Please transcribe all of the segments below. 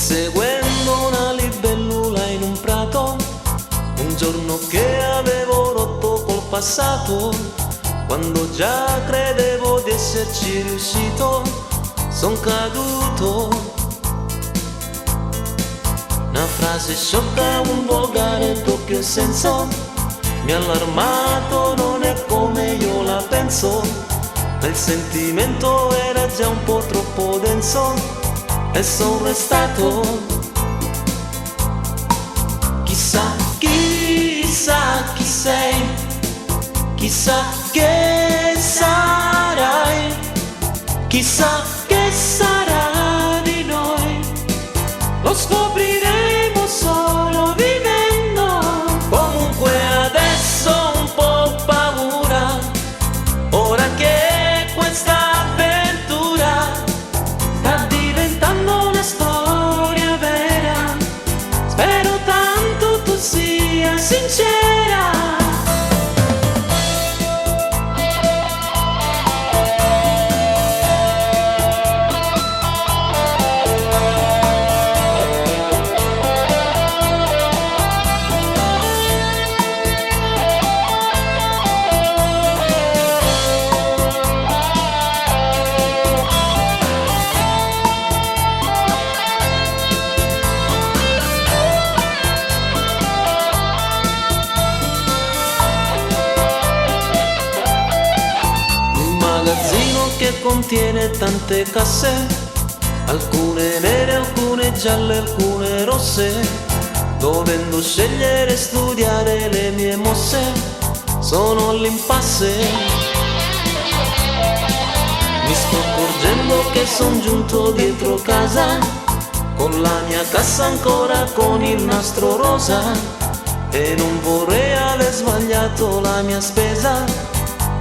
seguendo una libellula in un prato, un giorno che avevo rotto col passato, quando già credevo di esserci riuscito, son caduto. Una frase sciocca, un volgare doppio senso, mi ha allarmato, non è come io la penso, ma il sentimento era già un po' troppo denso e son restato. Chissà, chissà chi sei, chissà che sarai, chissà che sarà di noi, lo scopriremo solo vivendo. Comunque adesso un po' paura, ora che questa avventura sta diventando una storia vera, spero tanto tu sia sincera. Che contiene tante casse, alcune nere, alcune gialle, alcune rosse, dovendo scegliere e studiare le mie mosse, sono all'impasse. Mi sto accorgendo che son giunto dietro casa, con la mia cassa ancora con il nastro rosa, e non vorrei aver sbagliato la mia spesa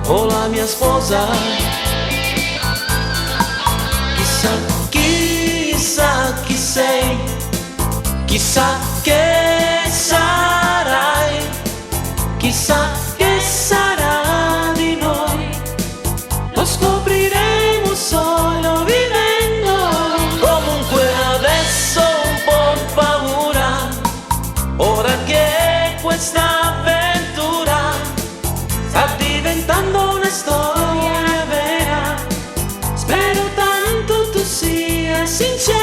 o la mia sposa. Chissà chi sei, chissà che sarai, chissà che sarà di noi, lo scopriremo solo vivendo. Comunque adesso un po' paura, ora che questa avventura sta diventando una storia vera, spero tanto tu sia sincero.